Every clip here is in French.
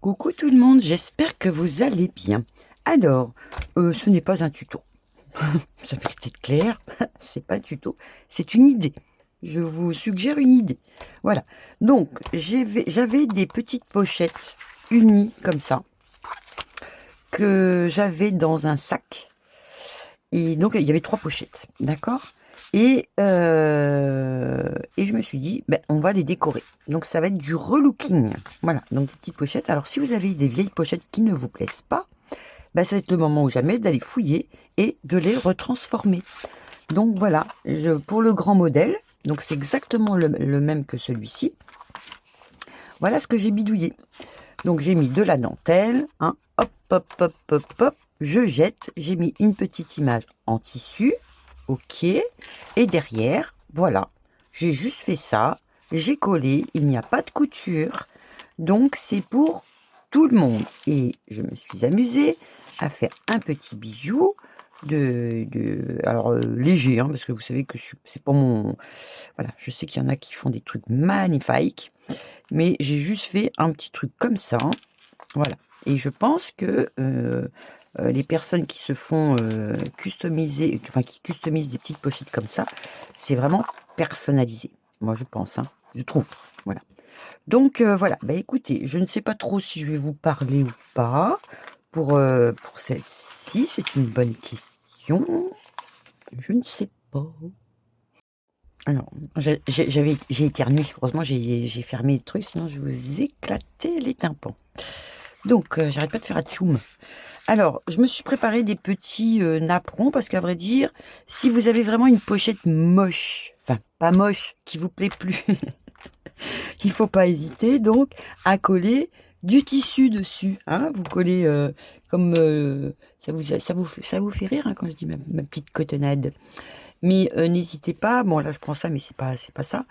Coucou tout le monde, j'espère que vous allez bien. Alors, ce n'est pas un tuto. Ça mérite d'être clair, c'est pas un tuto, c'est une idée. Je vous suggère une idée. Voilà. Donc, j'avais des petites pochettes unies comme ça, que j'avais dans un sac. Et donc, il y avait 3 pochettes, d'accord? Et je me suis dit, ben, on va les décorer. Donc, ça va être du relooking. Voilà, donc des petites pochettes. Alors, si vous avez des vieilles pochettes qui ne vous plaisent pas, ben, ça va être le moment ou jamais d'aller fouiller et de les retransformer. Donc, voilà, pour le grand modèle, donc c'est exactement le même que celui-ci. Voilà ce que j'ai bidouillé. Donc, j'ai mis de la dentelle, hein, hop, hop, hop, hop, hop. Je jette, j'ai mis une petite image en tissu, ok, et derrière, voilà, j'ai juste fait ça, j'ai collé, il n'y a pas de couture, donc c'est pour tout le monde. Et je me suis amusée à faire un petit bijou alors léger, hein, parce que vous savez que c'est pas mon, voilà, je sais qu'il y en a qui font des trucs magnifiques, mais j'ai juste fait un petit truc comme ça, voilà. Et je pense que les personnes qui se font customiser, enfin qui customisent des petites pochettes comme ça, c'est vraiment personnalisé. Moi, je pense, hein, je trouve. Voilà. Donc voilà. Bah écoutez, je ne sais pas trop si je vais vous parler ou pas pour celle-ci. C'est une bonne question. Je ne sais pas. Alors, j'ai éternué. Heureusement, j'ai fermé le truc, sinon je vous éclatais les tympans. Donc, j'arrête pas de faire atchoum. Alors, je me suis préparé des petits napperons parce qu'à vrai dire, si vous avez vraiment une pochette moche, enfin pas moche, qui vous plaît plus, il faut pas hésiter donc à coller du tissu dessus. Hein. Vous collez comme ça vous fait rire hein, quand je dis ma petite cotonnade. Mais n'hésitez pas. Bon là je prends ça, mais c'est pas ça.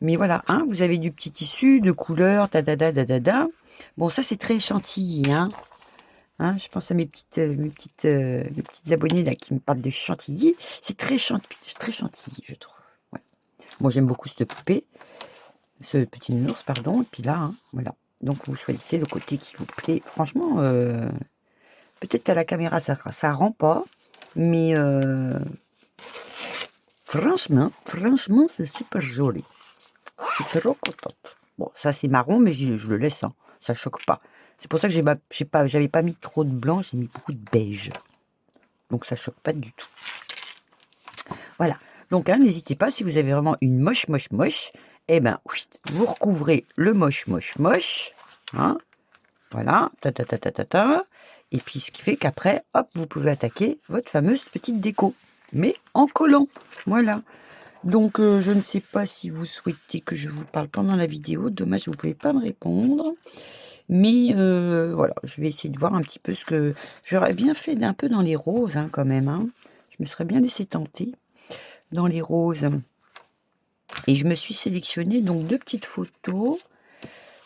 Mais voilà, hein, vous avez du petit tissu de couleur, ta da da da da da. Bon ça c'est très chantilly, hein. Hein, je pense à mes petites abonnées là qui me parlent de chantilly. C'est très chantilly, je trouve. Ouais. Moi, j'aime beaucoup cette poupée, ce petit nounours, pardon. Et puis là, hein, voilà. Donc, vous choisissez le côté qui vous plaît. Franchement, peut-être à la caméra, ça rend pas. Mais franchement, c'est super joli. Je suis trop contente. Bon, ça, c'est marron, mais je le laisse. Hein. Ça choque pas. C'est pour ça que j'avais pas mis trop de blanc, j'ai mis beaucoup de beige. Donc ça choque pas du tout. Voilà. Donc hein, n'hésitez pas, si vous avez vraiment une moche, eh ben, vous recouvrez le moche. Hein, voilà. Ta. Et puis ce qui fait qu'après, hop, vous pouvez attaquer votre fameuse petite déco. Mais en collant. Voilà. Donc je ne sais pas si vous souhaitez que je vous parle pendant la vidéo. Dommage, vous ne pouvez pas me répondre. Mais voilà, je vais essayer de voir un petit peu ce que... J'aurais bien fait d'un peu dans les roses hein, quand même. Hein. Je me serais bien laissé tenter dans les roses. Et je me suis sélectionné donc 2 petites photos.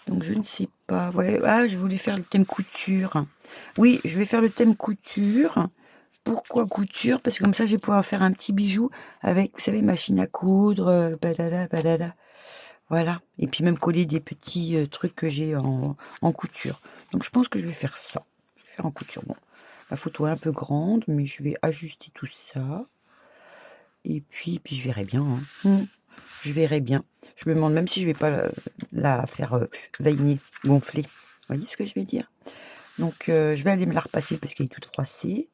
Donc je ne sais pas. Ouais, ah, je voulais faire le thème couture. Oui, je vais faire le thème couture. Pourquoi couture? Parce que comme ça, je vais pouvoir faire un petit bijou avec, vous savez, machine à coudre, badada. Voilà. Et puis même coller des petits trucs que j'ai en couture. Donc je pense que je vais faire ça. Je vais faire en couture. Bon, la photo est un peu grande, mais je vais ajuster tout ça. Et puis je verrai bien. Hein. Je verrai bien. Je me demande même si je vais pas la faire vainer, gonfler. Vous voyez ce que je vais dire? Donc je vais aller me la repasser parce qu'elle est toute froissée.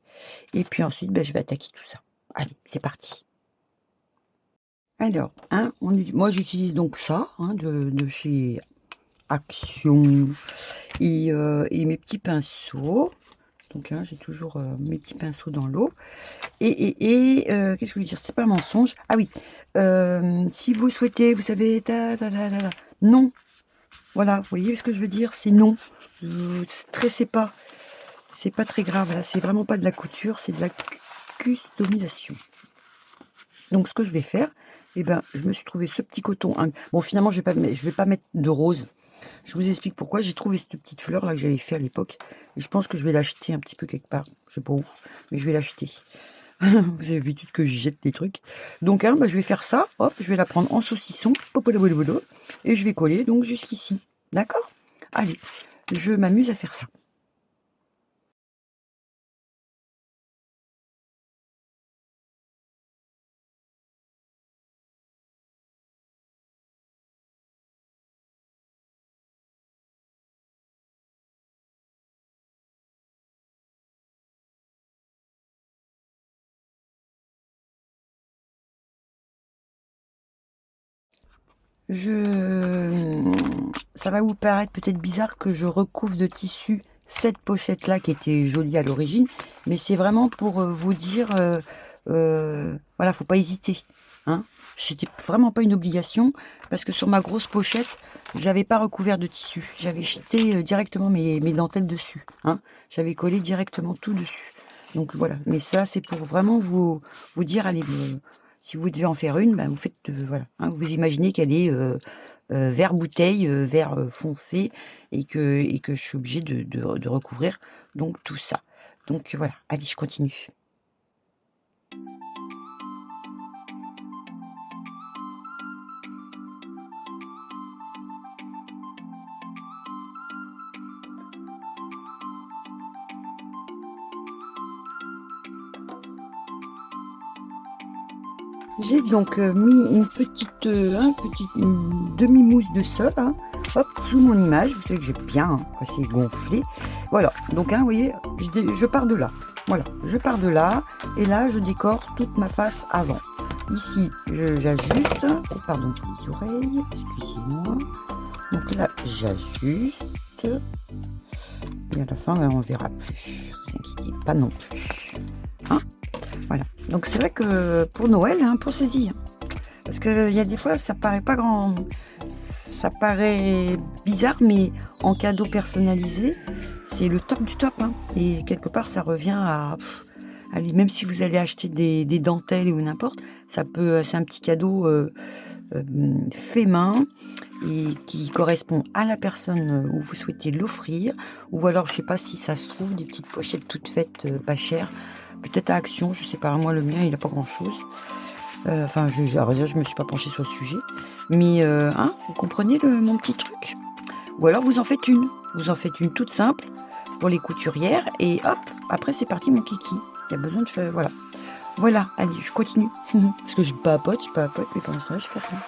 Et puis ensuite, ben, je vais attaquer tout ça. Allez, c'est parti. Alors, hein, moi j'utilise donc ça hein, de chez Action et mes petits pinceaux. Donc hein, j'ai toujours mes petits pinceaux dans l'eau. Et qu'est-ce que je voulais dire? C'est pas un mensonge. Ah oui, si vous souhaitez, vous savez, non. Voilà, vous voyez ce que je veux dire? C'est non. Stressez pas. C'est pas très grave. Là, c'est vraiment pas de la couture, c'est de la customisation. Donc, ce que je vais faire, eh ben, je me suis trouvé ce petit coton. Hein. Bon, finalement, je vais pas mettre de rose. Je vous explique pourquoi. J'ai trouvé cette petite fleur là que j'avais fait à l'époque. Et je pense que je vais l'acheter un petit peu quelque part. Je sais pas où, mais je vais l'acheter. Vous avez l'habitude que je jette des trucs. Donc, hein, bah, je vais faire ça. Hop, je vais la prendre en saucisson. Et je vais coller donc jusqu'ici. D'accord? Allez. je m'amuse à faire ça. Ça va vous paraître peut-être bizarre que je recouvre de tissu cette pochette-là qui était jolie à l'origine, mais c'est vraiment pour vous dire, voilà, faut pas hésiter, hein. C'était vraiment pas une obligation parce que sur ma grosse pochette, j'avais pas recouvert de tissu. J'avais jeté directement mes dentelles dessus, hein. J'avais collé directement tout dessus. Donc voilà, mais ça c'est pour vraiment vous dire, allez, si vous devez en faire une, ben vous faites, voilà, hein, vous imaginez qu'elle est, vert bouteille, vert, foncé et que je suis obligée de recouvrir donc tout ça. Donc voilà, allez, je continue. J'ai donc, mis une demi-mousse de sol, hein, hop, sous mon image. Vous savez que j'aime bien, hein, quand c'est gonflé. Voilà, donc hein, vous voyez, je pars de là. Voilà, je pars de là et là, je décore toute ma face avant. Ici, j'ajuste. Oh, pardon pour les oreilles, excusez-moi. Donc là, j'ajuste. Et à la fin, ben, on verra plus. Vous inquiétez pas non plus. Hein, voilà. Donc c'est vrai que pour Noël, hein, pensez-y, hein. Parce qu'il y a des fois, ça paraît pas grand, ça paraît bizarre, mais en cadeau personnalisé, c'est le top du top, hein. Et quelque part, ça revient à, allez, même si vous allez acheter des dentelles ou n'importe, c'est un petit cadeau fait main et qui correspond à la personne où vous souhaitez l'offrir. Ou alors, je sais pas si ça se trouve, des petites pochettes toutes faites, pas chères, peut-être à Action, je sais pas. Moi, le mien, il a pas grand-chose. Enfin, à vrai dire, je me suis pas penchée sur le sujet. Mais, hein, vous comprenez mon petit truc? Ou alors, vous en faites une. Vous en faites une toute simple pour les couturières et hop, après, c'est parti, mon kiki. Il y a besoin de faire, voilà. Voilà, allez, je continue. Parce que je papote, mais pendant ça, je fais rien.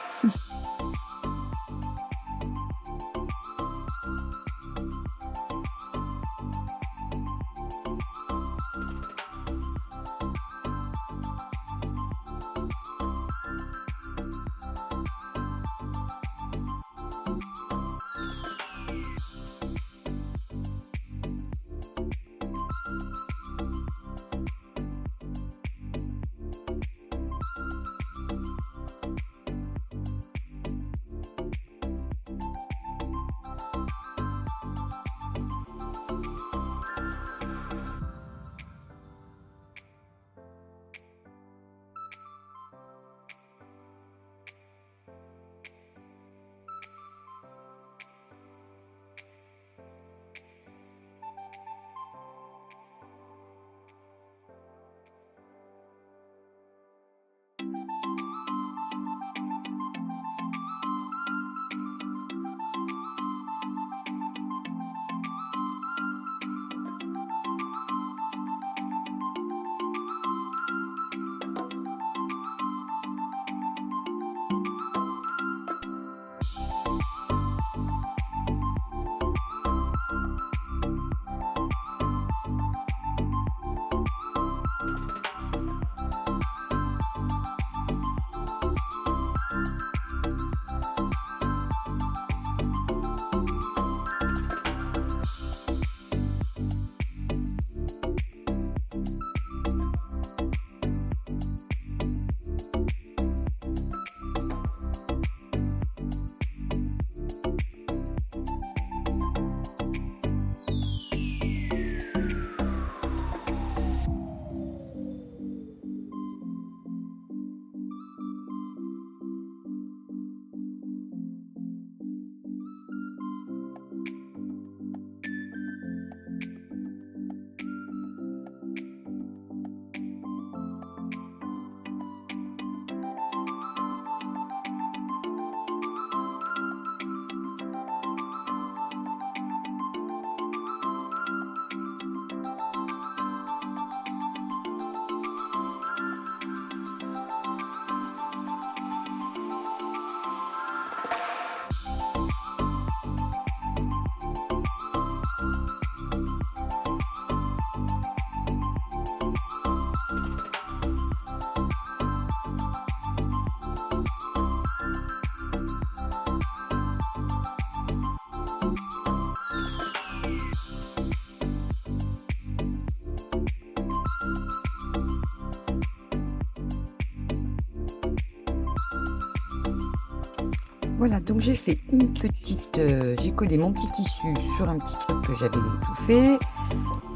Voilà, donc j'ai fait une petite, j'ai collé mon petit tissu sur un petit truc que j'avais étouffé.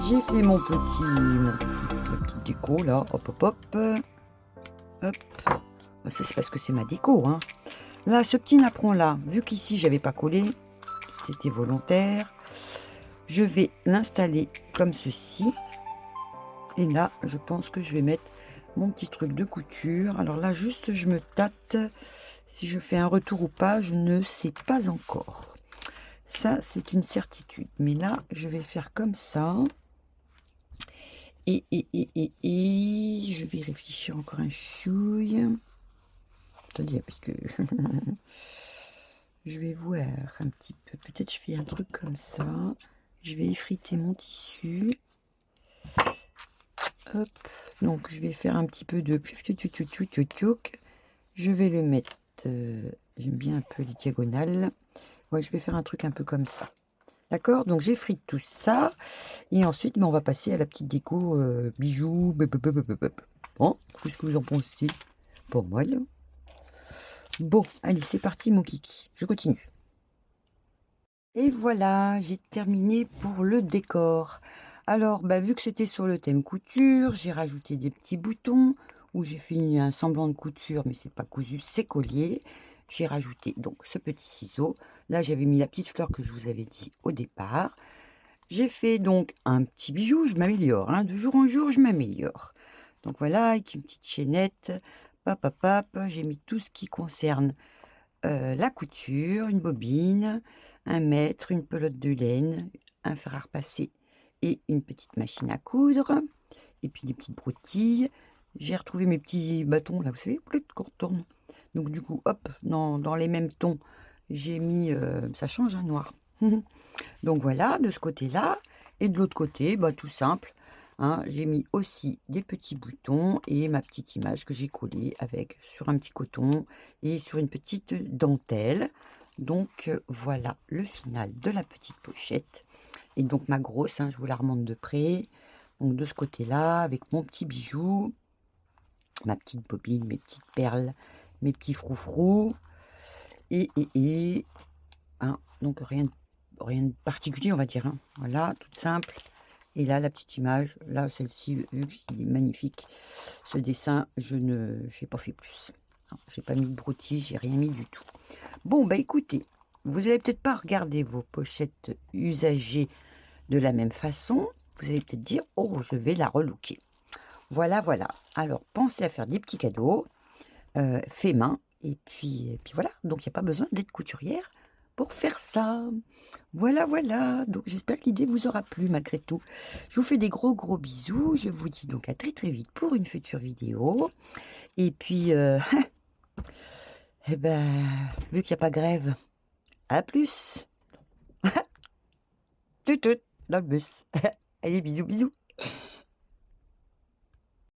J'ai fait ma petite déco là, hop hop hop, hop. Bah, ça c'est parce que c'est ma déco, hein. Là, ce petit napperon là, vu qu'ici j'avais pas collé, c'était volontaire, je vais l'installer comme ceci. Et là, je pense que je vais mettre mon petit truc de couture. Alors là, juste, je me tâte. Si je fais un retour ou pas, je ne sais pas encore. Ça, c'est une certitude. Mais là, je vais faire comme ça. Et je vais réfléchir encore un chouille. Attendez, parce que je vais voir un petit peu. Peut-être je fais un truc comme ça. Je vais effriter mon tissu. Hop. Donc, je vais faire un petit peu de... Je vais le mettre... j'aime bien un peu les diagonales. Ouais, je vais faire un truc un peu comme ça. D'accord? Donc, j'effrite tout ça. Et ensuite, on va passer à la petite déco bijoux. Bon, qu'est-ce que vous en pensez? Pas mal. Bon, allez, c'est parti, mon kiki. Je continue. Et voilà, j'ai terminé pour le décor. Alors, bah, vu que c'était sur le thème couture, j'ai rajouté des petits boutons où j'ai fait un semblant de couture, mais c'est pas cousu, c'est collier. J'ai rajouté donc ce petit ciseau. Là, j'avais mis la petite fleur que je vous avais dit au départ. J'ai fait donc un petit bijou, je m'améliore, hein, de jour en jour, je m'améliore. Donc voilà, avec une petite chaînette, hop, hop, hop, j'ai mis tout ce qui concerne la couture, une bobine, un mètre, une pelote de laine, un fer à repasser et une petite machine à coudre, et puis des petites broutilles. J'ai retrouvé mes petits bâtons, là, vous savez, qu'on retourne. Donc du coup, hop, dans les mêmes tons, j'ai mis, ça change un noir. Donc voilà, de ce côté-là. Et de l'autre côté, bah, tout simple, hein, j'ai mis aussi des petits boutons et ma petite image que j'ai collée avec sur un petit coton et sur une petite dentelle. Donc voilà le final de la petite pochette. Et donc ma grosse, hein, je vous la remonte de près. Donc de ce côté-là, avec mon petit bijou, ma petite bobine, mes petites perles, mes petits froufrous. Hein, donc rien de particulier, on va dire, hein. Voilà, toute simple. Et là, la petite image, là, celle-ci, vu qu'il est magnifique, ce dessin, je n'ai pas fait plus. J'ai pas mis de broutille, j'ai rien mis du tout. Bon, bah écoutez, vous allez peut-être pas regarder vos pochettes usagées de la même façon. Vous allez peut-être dire, oh, je vais la relooker. Voilà, voilà. Alors, pensez à faire des petits cadeaux, fait main, et puis voilà. Donc, il n'y a pas besoin d'être couturière pour faire ça. Voilà, voilà. Donc, j'espère que l'idée vous aura plu malgré tout. Je vous fais des gros, gros bisous. Je vous dis donc à très, très vite pour une future vidéo. Et puis, eh ben, vu qu'il n'y a pas grève, à plus. Tout, dans le bus. Allez, bisous, bisous.